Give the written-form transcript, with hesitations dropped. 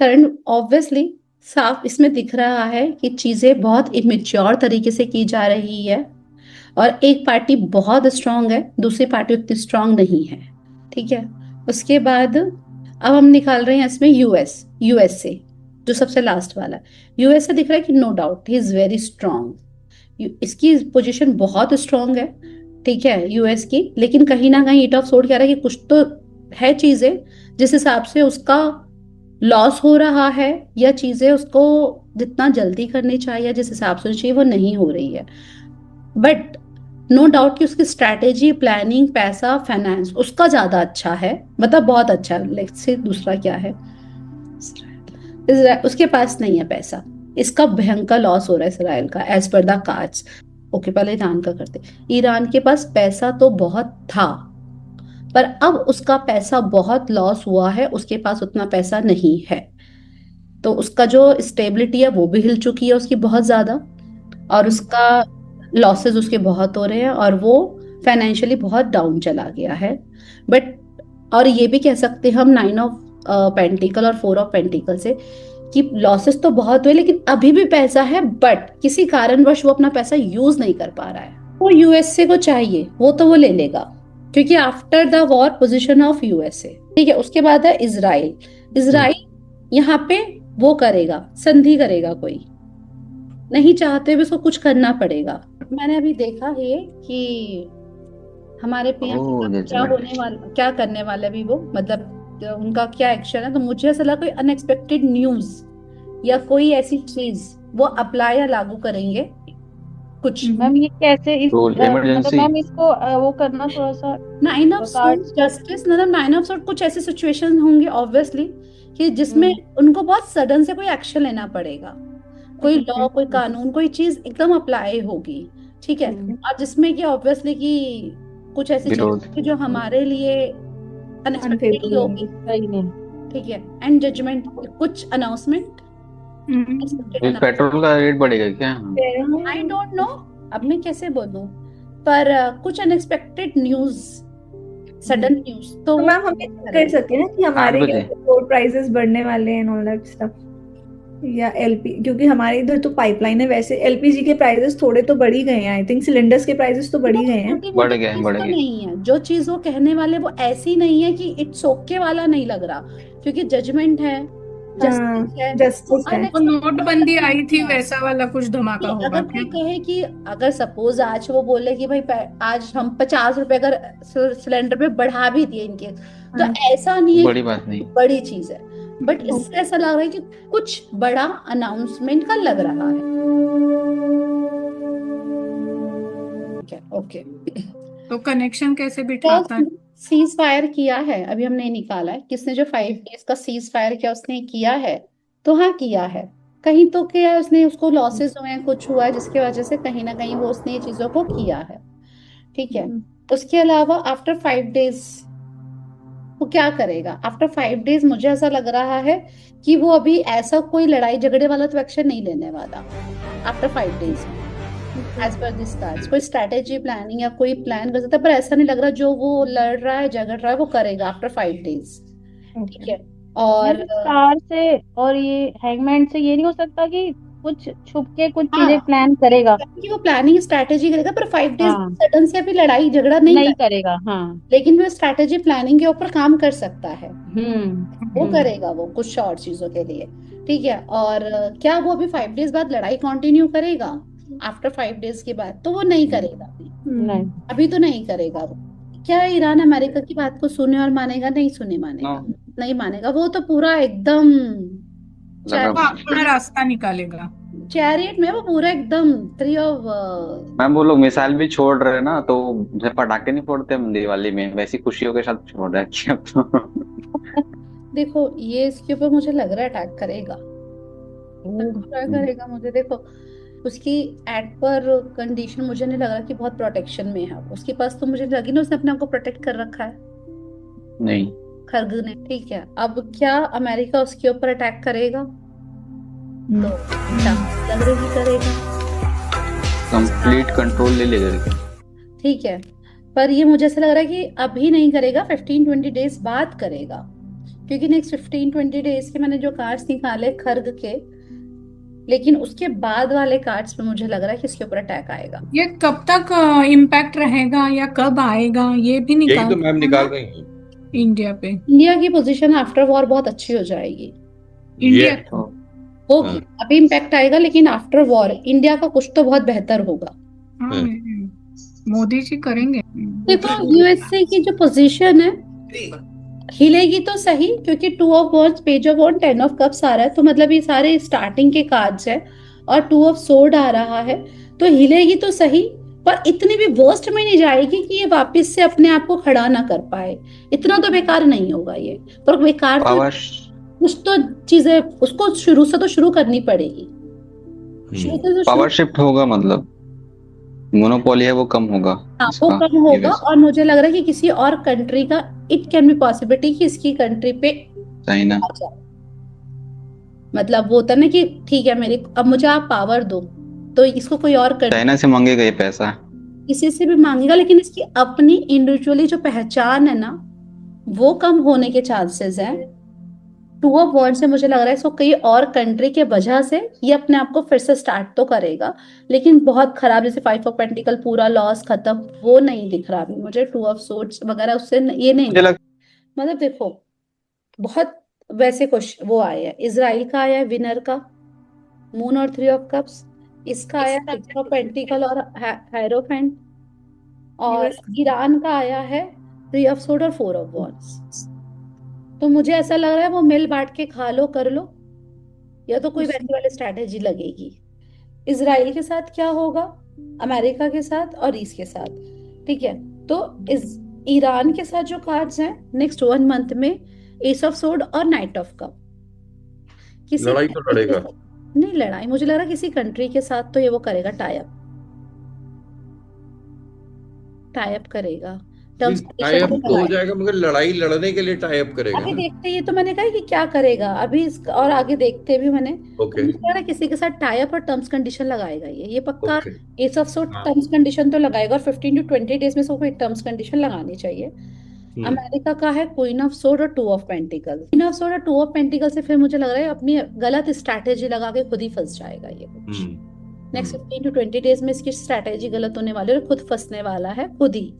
Current obviously साफ इसमें दिख रहा है कि चीजें बहुत इमेच्योर तरीके से की जा रही है, और एक पार्टी बहुत स्ट्रांग है, दूसरी पार्टी उतनी स्ट्रांग नहीं है। ठीक है। उसके बाद अब हम निकाल रहे हैं इसमें यूएसए, जो सबसे लास्ट वाला है। यूएसए दिख रहा है कि no doubt he is very strong, इसकी पोजीशन बहुत स्ट्रांग है। ठीक है यूएस की, लेकिन कहीं ना कहीं इट ऑफ सोड कह रहा है कि कुछ तो है चीजें जिस हिसाब से उसका लॉस हो रहा है, या चीजें उसको जितना जल्दी करनी चाहिए जिस हिसाब से चाहिए वो नहीं हो रही है। बट नो डाउट कि उसकी स्ट्रैटेजी, प्लानिंग, पैसा, फाइनेंस उसका ज्यादा अच्छा है, मतलब बहुत अच्छा है। लेट्स से दूसरा क्या है, उसके पास नहीं है पैसा, इसका भयंकर लॉस हो रहा है इसराइल का as per the cards. Okay पहले ईरान का करते। ईरान के पास पैसा तो बहुत था, पर अब उसका पैसा बहुत लॉस हुआ है, उसके पास उतना पैसा नहीं है। तो उसका जो स्टेबिलिटी है वो भी हिल चुकी है उसकी बहुत ज्यादा, और उसका लॉसेस उसके बहुत हो रहे हैं, और वो फाइनेंशियली बहुत डाउन चला गया है। बट और ये भी कह सकते हैं हम 9 ऑफ पेंटिकल और 4 ऑफ पेंटिकल से कि लॉसेस तो बहुत हुए, लेकिन अभी भी पैसा है, बट किसी कारणवश वो अपना पैसा यूज नहीं कर पा रहा है। वो यूएसए को चाहिए, वो तो वो ले लेगा, क्योंकि after the war position of USA. ठीक है। उसके बाद है इजराइल। इजराइल यहाँ पे वो करेगा, संधि करेगा कोई, नहीं चाहते भी उसको कुछ करना पड़ेगा। मैंने अभी देखा है कि हमारे पीएम ओह क्या जजमेंट। होने वाला, क्या करने वाला भी वो, मतलब उनका क्या एक्शन है। तो मुझे ऐसा लगा कोई अनएक्सपेक्टेड न्यूज या कोई ऐसी चीज वो अप्लाई या लागू करेंगे कुछ। मैम ये कैसे इस रूल मतलब इमरजेंसी। मैम इसको वो करना थोड़ा सा 9 ऑफ कार्ड्स को। जस्टिस, मतलब 9 ऑफ कुछ ऐसे सिचुएशन होंगे ऑब्वियसली कि जिसमें हम्म उनको बहुत सडन से कोई एक्शन लेना पड़ेगा, कोई लॉ, कोई हम्म कानून, कोई चीज एकदम अप्लाई होगी। ठीक है। हम्म, और जिसमें कि ऑब्वियसली कि कुछ ऐसी चीजें विरोध। होंगी जो हमारे लिए अनएक्सपेक्टेड ही अनफेवरेबल होगी। सही नहीं। ठीक है। एंड जजमेंट, कुछ अनाउंसमेंट, ये अनएक्सपेक्टेड। पेट्रोल का रेट बढ़ेगा क्या? आई डोंट नो, अब मैं कैसे बोलूं, पर कुछ अनएक्सपेक्टेड न्यूज, सडन न्यूज तो तो वो मैम हम ये कर करेगा। सकते हैं ना कि 8 बजे। रोड प्राइसेस बढ़ने वाले हैं ऑल दैट स्टफ, या एलपी, क्योंकि हमारे इधर तो पाइपलाइन है। वैसे एलपीजी के प्राइसेस थोड़े तो बढ़ ही गए हैं, आई थिंक सिलेंडर्स के प्राइसेस तो बढ़ ही गए हैं। छोटी बढ़ मोटी गए चीज बढ़ तो गए। नहीं है, जो चीज वो कहने वाले वो ऐसी नहीं है कि इट्स ओके वाला नहीं लग रहा, क्योंकि जजमेंट है, हाँ, जस्टिस है। वो जस्टिस है। वो नोटबंदी आई थी अनएक्सपेक्टेड। वैसा वाला कुछ धमाका कि होगा अगर क्या? कोई कहे कि अगर सपोज आज वो बोले कि भाई आज हम 50 रुपए अगर सिलेंडर पे बढ़ा भी दिए इनके, तो हाँ, ऐसा नहीं है बड़ी बात नहीं। कि बड़ी चीज है। बट इससे ऐसा लग रहा है कि कुछ बड़ा अनाउंसमेंट का लग रहा है। ठीक है। ओके। तो कनेक्शन कैसे बिठाता है? सीज फायर किया है, अभी हमने निकाला है किसने जो 5 डेज का सीज फायर किया उसने किया है। तो हाँ किया है, कहीं तो क्या उसने, उसको लॉसेस हुए हैं, कुछ हुआ है जिसकी वजह से कहीं ना कहीं वो उसने ये चीजों को किया है। ठीक है। उसके अलावा आफ्टर 5 डेज वो क्या करेगा, आफ्टर 5 डेज मुझे ऐसा लग रहा है कि वो अभी ऐसा कोई लड़ाई झगड़े वाला तो एक्शन नहीं लेने वाला after 5 days. As per this cards कोई स्ट्रैटेजी, प्लानिंग या कोई प्लान कर सकता है, पर ऐसा नहीं लग रहा जो वो लड़ रहा है, झगड़ रहा है, वो करेगा आफ्टर 5 डेज। ठीक है। मैम और स्टार से और ये हैंगमैन से ये नहीं हो सकता कि कुछ छुप के कुछ चीजें हाँ, प्लान करेगा? कि वो प्लानिंग स्ट्रैटेजी करेगा, पर 5 डेज हाँ सडन से अभी लड़ाई झगड़ा नहीं नहीं कर, करेगा हाँ। लेकिन वो स्ट्रैटेजी प्लानिंग के ऊपर काम कर सकता है, वो हम्म। करेगा वो कुछ शॉर्ट चीजों के लिए। ठीक है। और क्या वो अभी 5 डेज बाद लड़ाई कंटिन्यू करेगा आफ्टर 5 डेज के बाद, तो वो नहीं करेगा अभी, नहीं। अभी तो नहीं करेगा वो। क्या ईरान अमेरिका की बात को सुने और मानेगा? नहीं सुने नो। मानेगा, नहीं मानेगा, वो तो पूरा एकदम लगा वो हुआ है। अपना रास्ता निकालेगा। चैरियट में, वो पूरा एकदम थ्री ऑफ। मैम वो लोग मिसाइल भी छोड़ रहे हैं ना, तो जैसे पटाखे नहीं फोड़ते हम दिवाली में, वैसी खुशियों के साथ छोड़ रहे हैं कि अब तो। देखो ये इसके ऊपर मुझे लग रहा है अटैक करेगा, ट्राई करेगा मुझे। देखो उसकी एट पर कंडीशन मुझे नहीं लग रहा कि बहुत प्रोटेक्शन में है उसके पास, तो मुझे लगी ना उसने अपने आप को प्रोटेक्ट कर रखा है नहीं। खरग ने। ठीक है। अब क्या अमेरिका उसके ऊपर अटैक करेगा? तो चांस लग रही करेगा। कंप्लीट कंट्रोल ले लेगा। ठीक है। पर ये मुझे ऐसा लग रहा है कि अभी नहीं करेगा, 15-20 डेज बाद करेगा, क्योंकि नेक्स्ट 15-20 डेज के मैंने जो कार्ड्स निकाले खर्ग के, लेकिन उसके बाद वाले कार्ड्स पे मुझे लग रहा है कि इसके ऊपर अटैक आएगा। ये कब तक इम्पैक्ट रहेगा या कब आएगा ये भी यही निकाल तो मैम निकाल रही हैं इंडिया पे। इंडिया की पोजीशन आफ्टर वॉर बहुत अच्छी हो जाएगी, इंडिया ये होगी। हाँ। अभी इम्पैक्ट आएगा लेकिन आफ्टर वॉर इंडिया का कुछ तो बहुत बेहतर होगा। हाँ, मोदी जी करेंगे। देखो यूएसए की जो पोजीशन है हिलेगी तो सही, क्योंकि 2 of wands, page of wand, 10 of cups आ रहा है, तो मतलब ये सारे स्टार्टिंग के कार्ड्स है, और 2 ऑफ सोर्ड आ रहा है, तो हिलेगी तो सही, पर इतनी भी वर्स्ट में नहीं जाएगी कि ये वापस से अपने आप को खड़ा ना कर पाए। इतना तो बेकार नहीं होगा ये, पर बेकार तो पावर कुछ तो चीजें उसको शुरू से तो शुरू करनी पड़ेगी। शुरू से तो पावर शुरू, शिफ्ट होगा, मतलब मोनोपोली है वो कम होगा हाँ, इसका, वो कम होगा। यूएस और मुझे लग रहा है कि किसी और कंट्री का, इट कैन बी पॉसिबिलिटी कि इसकी कंट्री पे चाइना। आ जाए। मतलब वो होता है ना कि ठीक है मेरे, अब मुझे आप पावर दो, तो इसको कोई और कंट्री चाइना से मांगेगा ये पैसा। किसी से भी मांगेगा, लेकिन इसकी अपनी इंडिविजुअली जो पहचान है ना, वो कम होने के चांसेस हैं। 2 ऑफ वॉन्ड से मुझे लग रहा है इसको कई और कंट्री के वजह से ये अपने आप को फिर से स्टार्ट तो करेगा, लेकिन बहुत खराब, जैसे 5 ऑफ पेंटिकल पूरा लॉस खत्म, वो नहीं दिख रहा अभी मुझे। 2 ऑफ सोर्ड्स वगैरह उससे ये नहीं मुझे मतलब देखो बहुत वैसे कुछ वो आया है, इजराइल का आया है विनर का मून और 3 ऑफ कप्स, इसका आया 6 ऑफ पेंटिकल और हायरोफेंट, और यूएस ईरान का आया है 3 ऑफ सोर्ड और 4 ऑफ वॉन्ड्स। तो मुझे ऐसा लग रहा है वो मिल बांट के खा लो, कर लो, या तो कोई वैसी वाली स्ट्रैटेजी लगेगी। इजराइल के साथ क्या होगा, अमेरिका के साथ और रीस के साथ, ठीक है। तो इस ईरान के साथ जो कार्ड्स हैं नेक्स्ट 1 मंथ में, एस ऑफ सोर्ड और नाइट ऑफ कप, किसी लड़ाई तो country के लड़ेगा। साथ- नहीं लड़ाई, मुझे लग रहा है किसी कंट्री के साथ तो ये वो करेगा, टाई अप करेगा, टर्म्स टाई अप कंडीशन तो हो जाएगा, मगर लड़ाई लड़ने के लिए टाई अप करेगा आगे ना। देखते हैं। ये तो मैंने कहा कि क्या करेगा अभी और आगे देखते भी मैंने, ओके मुझे लग रहा है किसी के साथ टाई अप और टर्म्स कंडीशन लगाएगा ये पक्का। ओके एस ऑफ सोर्ड हाँ। टर्म्स कंडीशन तो लगाएगा, और 15-20 डेज में इसको कोई टर्म्स कंडीशन लगानी चाहिए। अमेरिका का है क्वीन ऑफ सोर्ड और 2 of pentacle. Queen of sword और 2 ऑफ पेंटिकल से फिर मुझे लग रहा है अपनी गलत स्ट्रैटेजी लगा के खुद ही फंस जाएगा ये कुछ। नेक्स्ट 15-20 डेज में इसकी स्ट्रैटेजी गलत होने वाली है और खुद फंसने वाला है खुद ही।